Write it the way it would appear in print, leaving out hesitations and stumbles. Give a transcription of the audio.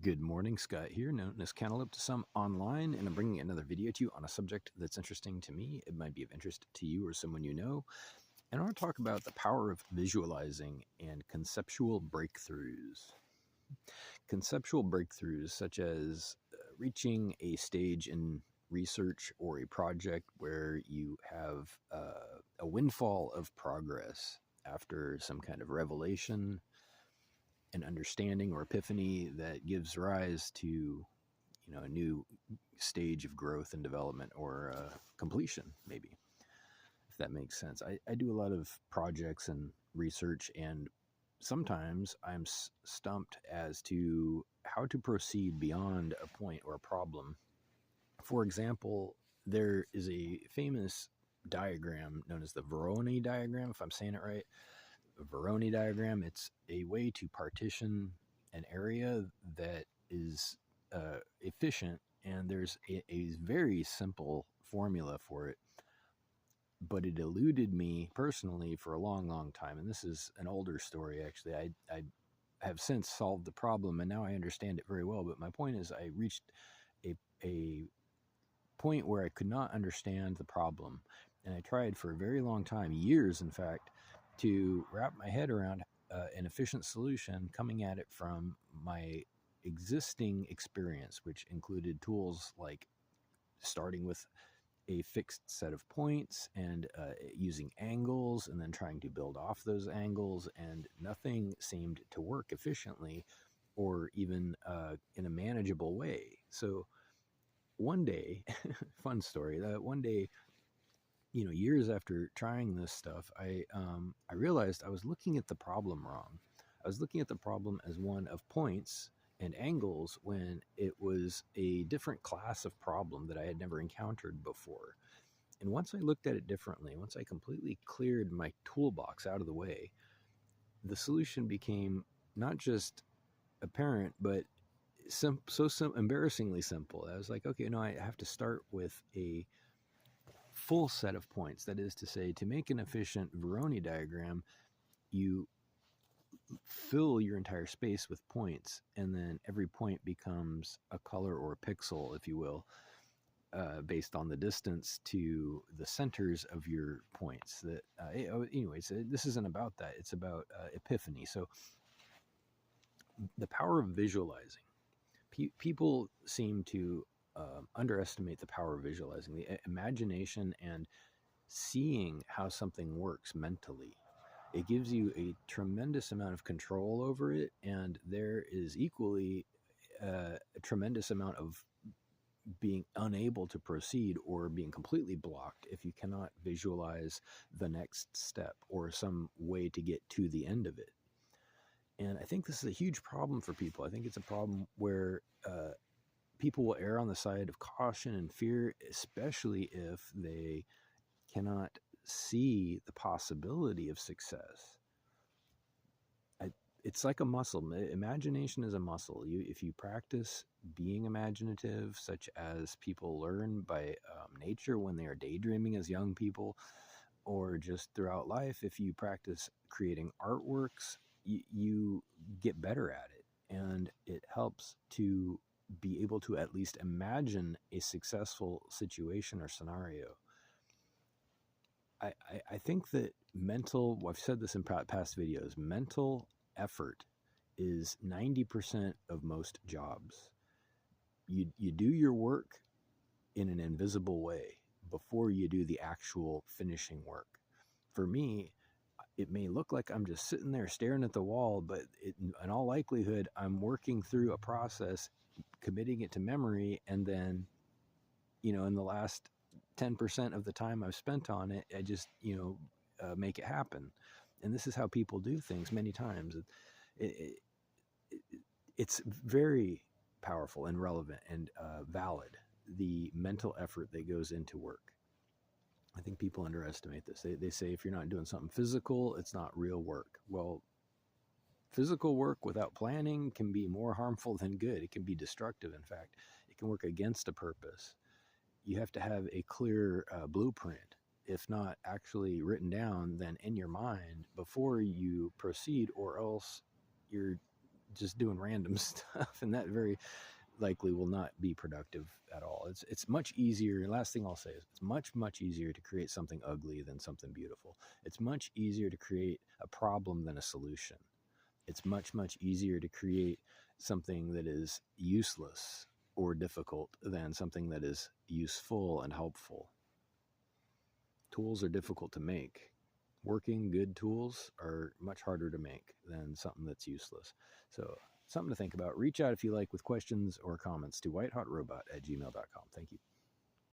Good morning, Scott here, known as Cantaloupe to some online, and I'm bringing another video to you on a subject that's interesting to me. It might be of interest to you or someone you know. And I want to talk about the power of visualizing and conceptual breakthroughs. Conceptual breakthroughs, such as reaching a stage in research or a project where you have a windfall of progress after some kind of revelation, an understanding or epiphany that gives rise to a new stage of growth and development or completion, maybe, if that makes sense. I do a lot of projects and research, and sometimes I'm stumped as to how to proceed beyond a point or a problem. For example, there is a famous diagram known as the Voronoi diagram, if I'm saying it right. Voronoi diagram, it's a way to partition an area that is efficient, and there's a very simple formula for it, but it eluded me personally for a long, long time. And this is an older story, actually. I have since solved the problem, and now I understand it very well. But my point is, I reached a point where I could not understand the problem, and I tried for a very long time, years, in fact, to wrap my head around an efficient solution coming at it from my existing experience, which included tools like starting with a fixed set of points and using angles and then trying to build off those angles, and nothing seemed to work efficiently or even in a manageable way. So one day, fun story, that one day, years after trying this stuff, I realized I was looking at the problem wrong. I was looking at the problem as one of points and angles when it was a different class of problem that I had never encountered before. And once I looked at it differently, once I completely cleared my toolbox out of the way, the solution became not just apparent, but embarrassingly simple. I was like, okay, no, I have to start with a full set of points. That is to say, to make an efficient Voronoi diagram, you fill your entire space with points, and then every point becomes a color or a pixel, if you will, based on the distance to the centers of your points. That, anyways, this isn't about that. It's about epiphany. So the power of visualizing. People seem to underestimate the power of visualizing, the imagination and seeing how something works mentally. It gives you a tremendous amount of control over it, and there is equally a tremendous amount of being unable to proceed or being completely blocked if you cannot visualize the next step or some way to get to the end of it. And I think this is a huge problem for people. I think it's a problem where people will err on the side of caution and fear, especially if they cannot see the possibility of success. It's like a muscle. Imagination is a muscle. If you practice being imaginative, such as people learn by nature when they are daydreaming as young people, or just throughout life, if you practice creating artworks, you get better at it, and it helps to be able to at least imagine a successful situation or scenario. I think that I've said this in past videos, mental effort is 90% of most jobs. You do your work in an invisible way before you do the actual finishing work. For me, it may look like I'm just sitting there staring at the wall, but in all likelihood, I'm working through a process, committing it to memory, and then, in the last 10% of the time I've spent on it, I just, make it happen. And this is how people do things many times. It's very powerful and relevant and valid, the mental effort that goes into work. I think people underestimate this. They say if you're not doing something physical, it's not real work. Well, physical work without planning can be more harmful than good. It can be destructive, in fact. It can work against a purpose. You have to have a clear blueprint, if not actually written down, then in your mind before you proceed, or else you're just doing random stuff, and that very likely will not be productive at all. It's much easier. Last thing I'll say is it's much easier to create something ugly than something beautiful. It's much easier to create a problem than a solution. It's much easier to create something that is useless or difficult than something that is useful and helpful. Tools are difficult to make. Working good tools are much harder to make than something that's useless. So, something to think about. Reach out if you like with questions or comments to whitehotrobot@gmail.com. Thank you.